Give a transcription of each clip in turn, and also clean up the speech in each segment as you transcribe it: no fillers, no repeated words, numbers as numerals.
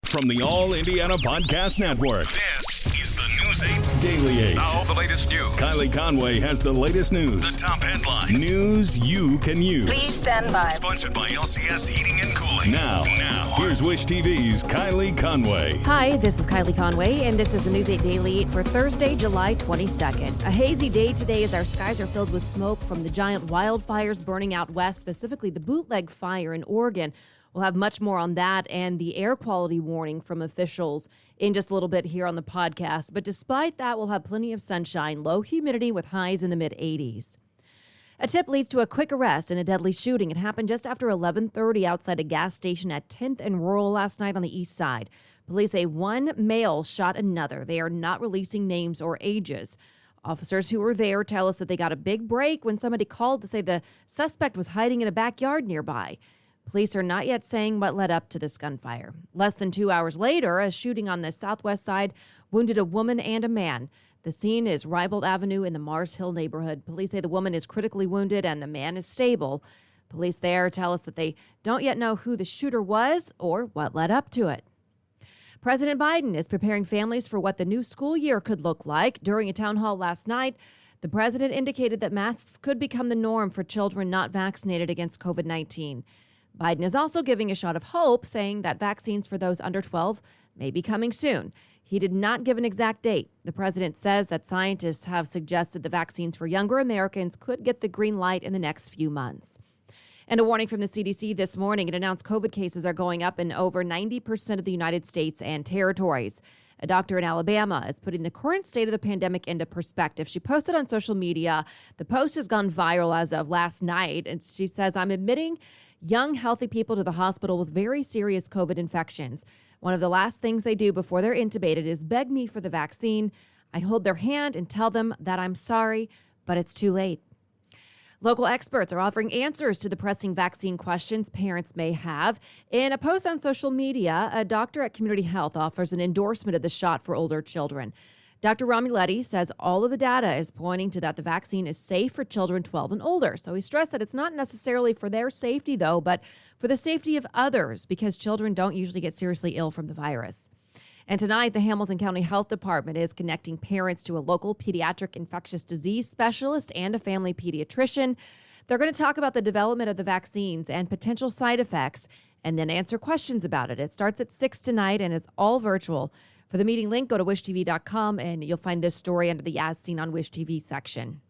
From the All Indiana Podcast Network, this is the News 8 Daily 8. Now the latest news. Kylie Conway has the latest news. The top headlines. News you can use. Please stand by. Sponsored by LCS Heating and Cooling. Now, here's Wish TV's Kylie Conway. Hi, this is Kylie Conway, and this is the News 8 Daily 8 for Thursday, July 22nd. A hazy day today as our skies are filled with smoke from the giant wildfires burning out west, specifically the Bootleg Fire in Oregon. We'll have much more on that and the air quality warning from officials in just a little bit here on the podcast. But despite that, we'll have plenty of sunshine, low humidity with highs in the mid-80s. A tip leads to a quick arrest in a deadly shooting. It happened just after 11:30 outside a gas station at 10th and Rural last night on the east side. Police say one male shot another. They are not releasing names or ages. Officers who were there tell us that they got a big break when somebody called to say the suspect was hiding in a backyard nearby. Police are not yet saying what led up to this gunfire. Less than 2 hours later, a shooting on the southwest side wounded a woman and a man. The scene is Rybold Avenue in the Mars Hill neighborhood. Police say the woman is critically wounded and the man is stable. Police there tell us that they don't yet know who the shooter was or what led up to it. President Biden is preparing families for what the new school year could look like. During a town hall last night, the president indicated that masks could become the norm for children not vaccinated against COVID-19. Biden is also giving a shot of hope, saying that vaccines for those under 12 may be coming soon. He did not give an exact date. The president says that scientists have suggested the vaccines for younger Americans could get the green light in the next few months. And a warning from the CDC this morning. It announced COVID cases are going up in over 90% of the United States and territories. A doctor in Alabama is putting the current state of the pandemic into perspective. She posted on social media. The post has gone viral as of last night. And she says, I'm admitting young, healthy people to the hospital with very serious COVID infections. One of the last things they do before they're intubated is beg me for the vaccine. I hold their hand and tell them that I'm sorry, but it's too late. Local experts are offering answers to the pressing vaccine questions parents may have. In a post on social media, a doctor at Community Health offers an endorsement of the shot for older children. Dr. Ramiletti says all of the data is pointing to that the vaccine is safe for children 12 and older. So he stressed that it's not necessarily for their safety, though, but for the safety of others, because children don't usually get seriously ill from the virus. And tonight, the Hamilton County Health Department is connecting parents to a local pediatric infectious disease specialist and a family pediatrician. They're going to talk about the development of the vaccines and potential side effects, and then answer questions about it. It starts at 6 tonight, and it's all virtual. For the meeting link, go to wishtv.com, and you'll find this story under the As Seen on Wish TV section.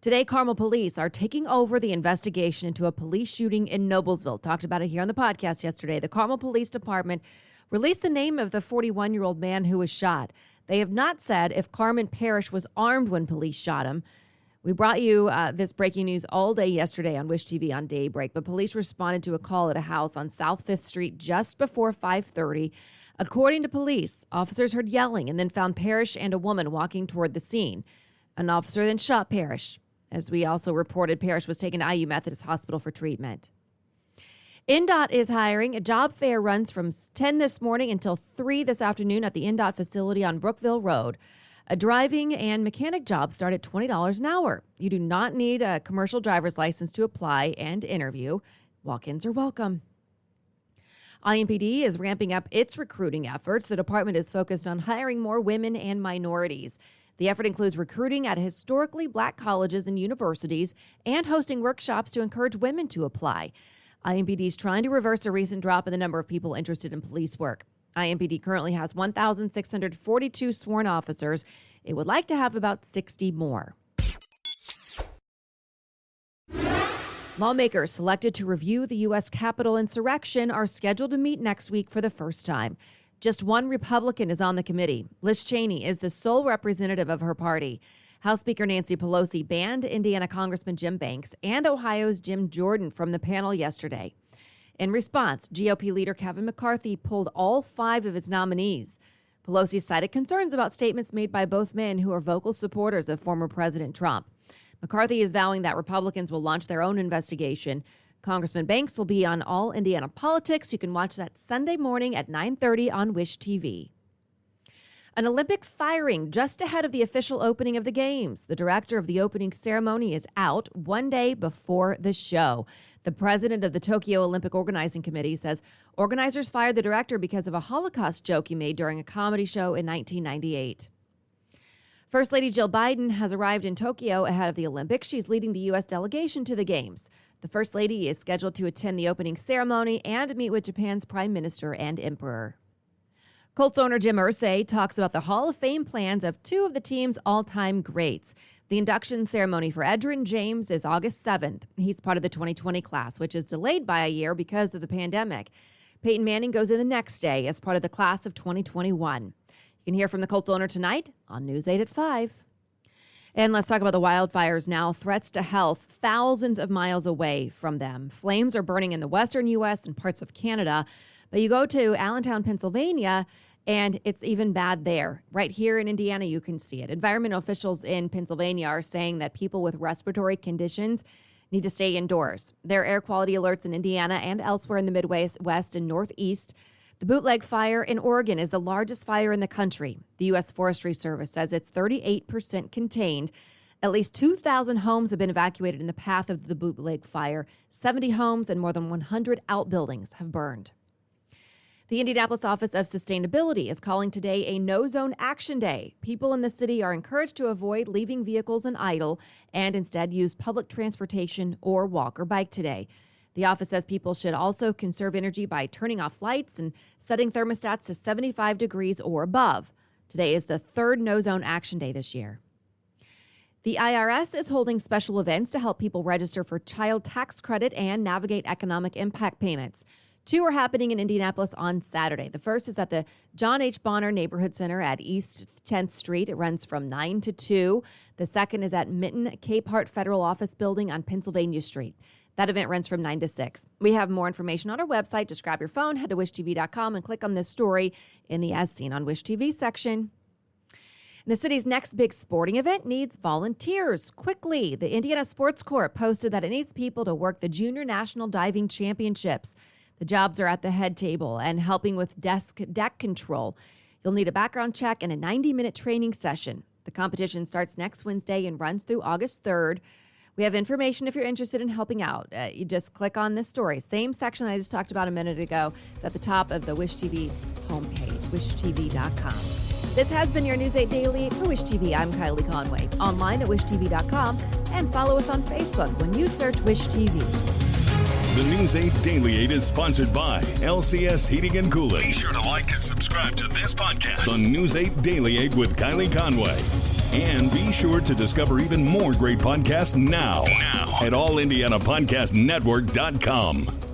Today, Carmel police are taking over the investigation into a police shooting in Noblesville. Talked about it here on the podcast yesterday. The Carmel Police Department released the name of the 41-year-old man who was shot. They have not said if Carmen Parrish was armed when police shot him. We brought you this breaking news all day yesterday on Wish TV on Daybreak, but police responded to a call at a house on South 5th Street just before 5:30. According to police, officers heard yelling and then found Parrish and a woman walking toward the scene. An officer then shot Parrish. As we also reported, Parrish was taken to IU Methodist Hospital for treatment. INDOT is hiring. A job fair runs from 10 this morning until 3 this afternoon at the INDOT facility on Brookville Road. A driving and mechanic job start at $20 an hour. You do not need a commercial driver's license to apply and interview. Walk-ins are welcome. IMPD is ramping up its recruiting efforts. The department is focused on hiring more women and minorities. The effort includes recruiting at historically black colleges and universities and hosting workshops to encourage women to apply. IMPD is trying to reverse a recent drop in the number of people interested in police work. IMPD currently has 1,642 sworn officers. It would like to have about 60 more. Lawmakers selected to review the U.S. Capitol insurrection are scheduled to meet next week for the first time. Just one Republican is on the committee. Liz Cheney is the sole representative of her party. House Speaker Nancy Pelosi banned Indiana Congressman Jim Banks and Ohio's Jim Jordan from the panel yesterday. In response, GOP leader Kevin McCarthy pulled all 5 of his nominees. Pelosi cited concerns about statements made by both men who are vocal supporters of former President Trump. McCarthy is vowing that Republicans will launch their own investigation. Congressman Banks will be on All Indiana Politics. You can watch that Sunday morning at 9:30 on Wish TV. An Olympic firing just ahead of the official opening of the Games. The director of the opening ceremony is out one day before the show. The president of the Tokyo Olympic Organizing Committee says organizers fired the director because of a Holocaust joke he made during a comedy show in 1998. First Lady Jill Biden has arrived in Tokyo ahead of the Olympics. She's leading the U.S. delegation to the Games. The First Lady is scheduled to attend the opening ceremony and meet with Japan's Prime Minister and Emperor. Colts owner Jim Irsay talks about the Hall of Fame plans of two of the team's all-time greats. The induction ceremony for Edgerrin James is August 7th. He's part of the 2020 class, which is delayed by a year because of the pandemic. Peyton Manning goes in the next day as part of the class of 2021. You can hear from the Colts owner tonight on News 8 at 5. And let's talk about the wildfires now. Threats to health thousands of miles away from them. Flames are burning in the western U.S. and parts of Canada. But you go to Allentown, Pennsylvania, and it's even bad there. Right here in Indiana, you can see it. Environmental officials in Pennsylvania are saying that people with respiratory conditions need to stay indoors. There are air quality alerts in Indiana and elsewhere in the Midwest, West, and Northeast. The bootleg fire in Oregon is the largest fire in the country. The U.S. Forestry Service says it's 38% contained. At least 2,000 homes have been evacuated in the path of the bootleg fire. 70 homes and more than 100 outbuildings have burned. The Indianapolis Office of Sustainability is calling today a no-zone action day. People in the city are encouraged to avoid leaving vehicles in idle and instead use public transportation or walk or bike today. The office says people should also conserve energy by turning off lights and setting thermostats to 75 degrees or above. Today is the third no-zone action day this year. The IRS is holding special events to help people register for child tax credit and navigate economic impact payments. Two are happening in Indianapolis on Saturday. The first is at the John H. Bonner Neighborhood Center at East 10th Street. It runs from 9 to 2. The second is at Mitten Capehart Federal Office Building on Pennsylvania Street. That event runs from 9 to 6. We have more information on our website. Just grab your phone, head to wishtv.com, and click on this story in the As Seen on Wish TV section. The city's next big sporting event needs volunteers quickly. The Indiana Sports Corp posted that it needs people to work the Junior National Diving Championships. The jobs are at the head table and helping with deck control. You'll need a background check and a 90-minute training session. The competition starts next Wednesday and runs through August 3rd. We have information if you're interested in helping out. You just click on this story. Same section I just talked about a minute ago. It's at the top of the Wish TV homepage, wishtv.com. This has been your News 8 Daily for Wish TV. I'm Kylie Conway. Online at wishtv.com and follow us on Facebook when you search Wish TV. The News 8 Daily 8 is sponsored by LCS Heating and Cooling. Be sure to like and subscribe to this podcast on News 8 Daily 8 with Kylie Conway. And be sure to discover even more great podcasts now at allindianapodcastnetwork.com.